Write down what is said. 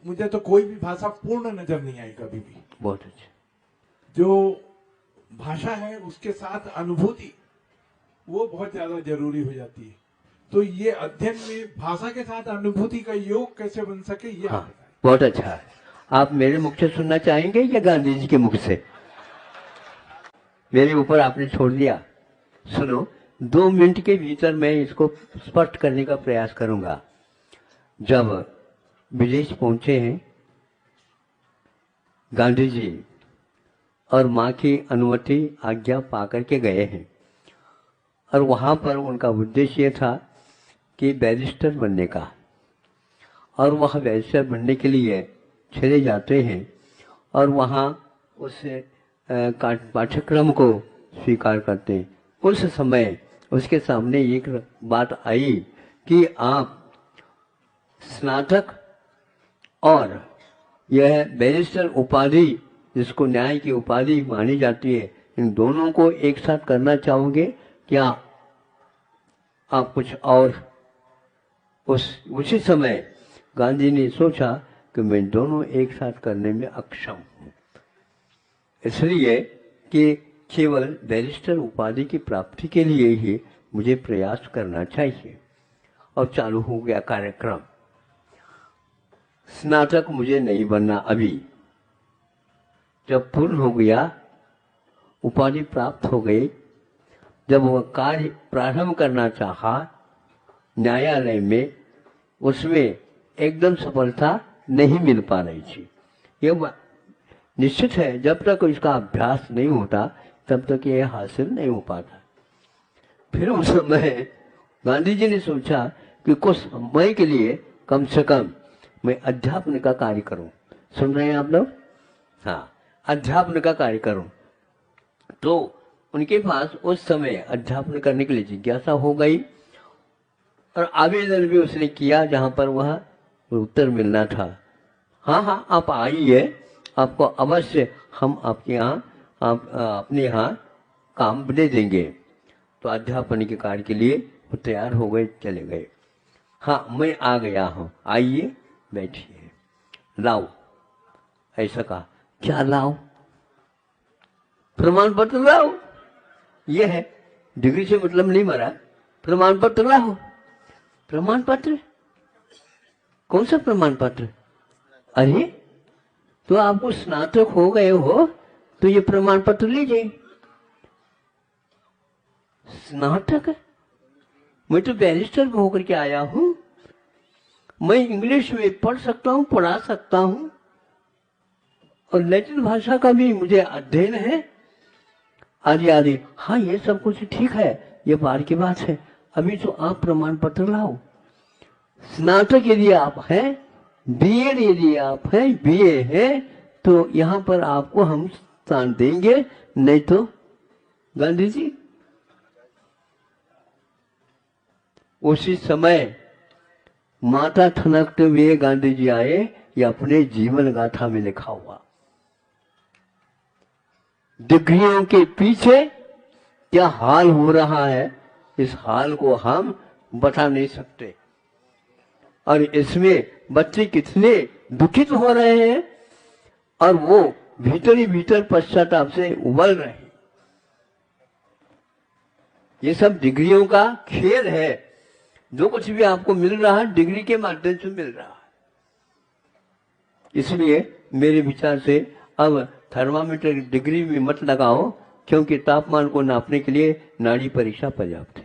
मुझे तो कोई भी भाषा पूर्ण नजर नहीं आई कभी भी। बहुत अच्छा। जो भाषा है उसके साथ अनुभूति वो बहुत ज्यादा जरूरी हो जाती है। तो ये अध्ययन में भाषा के साथ अनुभूति का योग कैसे बन सके ये हाँ, आप बताएं। बहुत अच्छा है। आप मेरे मुख से सुनना चाहेंगे या गांधी जी के मुख से? मेरे ऊपर आपने छोड़ दिया। सुनो, 2 मिनट के भीतर मैं इसको स्पष्ट करने का प्रयास करूंगा। जब विदेश पहुंचे हैं गांधी जी और माँ की अनुमति आज्ञा पाकर के गए हैं, और वहाँ पर उनका उद्देश्य ये था कि बैरिस्टर बनने का, और वह बैरिस्टर बनने के लिए चले जाते हैं और वहाँ उस पाठ्यक्रम को स्वीकार करते हैं। उस समय उसके सामने एक बात आई कि आप स्नातक और यह बैरिस्टर उपाधि, जिसको न्याय की उपाधि मानी जाती है, इन दोनों को एक साथ करना चाहोगे क्या आप कुछ और? उसी समय गांधी ने सोचा कि मैं दोनों एक साथ करने में अक्षम हूँ, इसलिए कि केवल बैरिस्टर उपाधि की प्राप्ति के लिए ही मुझे प्रयास करना चाहिए। और चालू हो गया कार्यक्रम। स्नातक मुझे नहीं बनना अभी, जब पूर्ण हो गया, उपाधि प्राप्त हो गई, जब वह कार्य प्रारंभ करना चाहा न्यायालय में, उसमें एकदम सफलता नहीं मिल पा रही थी। यह निश्चित है, जब तक इसका अभ्यास नहीं होता तब तक यह हासिल नहीं हो पाता। फिर उस समय गांधी जी ने सोचा कि कुछ समय के लिए कम से कम मैं अध्यापन का कार्य करूं। सुन रहे हैं आप लोग? हाँ, अध्यापन का कार्य करूं। तो उनके पास उस समय अध्यापन करने के लिए जिज्ञासा हो गई, और आवेदन भी उसने किया जहां पर वह उत्तर मिलना था। हाँ हाँ, आप आइए, आपको अवश्य हम आपके यहाँ अपने यहाँ काम दे देंगे। तो अध्यापन के कार्य के लिए वो तैयार हो गए, चले गए। हाँ, मैं आ गया हूँ, आइए बैठिए, लाओ। ऐसा कहा। क्या लाओ? प्रमाण पत्र लाओ। यह है, डिग्री से मतलब नहीं मरा, प्रमाण पत्र लाओ। प्रमाण पत्र? कौन सा प्रमाण पत्र? अरे, तो आपको स्नातक हो गए हो तो ये प्रमाण पत्र लीजिए। स्नातक? मैं तो बैरिस्टर होकर के आया हूं, मैं इंग्लिश में पढ़ सकता हूं, पढ़ा सकता हूं, और लैटिन भाषा का भी मुझे अध्ययन है, आदि आदि। हाँ, ये सब कुछ ठीक है, ये बाहर की बात है। अभी तो आप प्रमाण पत्र लाओ। स्नातक यदि आप हैं, बीएड यदि आप हैं, बीए है, तो यहां पर आपको हम स्थान देंगे, नहीं तो गांधी जी। उसी समय माता ठनकते हुए गांधी जी आए, ये अपने जीवन गाथा में लिखा हुआ। डिग्रियों के पीछे क्या हाल हो रहा है, इस हाल को हम बता नहीं सकते, और इसमें बच्चे कितने दुखित हो रहे हैं, और वो भीतर ही भीतर पश्चाताप से उबल रहे हैं। ये सब डिग्रियों का खेल है। जो कुछ भी आपको मिल रहा है डिग्री के माध्यम से मिल रहा है। इसलिए मेरे विचार से अब थर्मामीटर डिग्री में मत लगाओ, क्योंकि तापमान को नापने के लिए नाड़ी परीक्षा पर्याप्त है।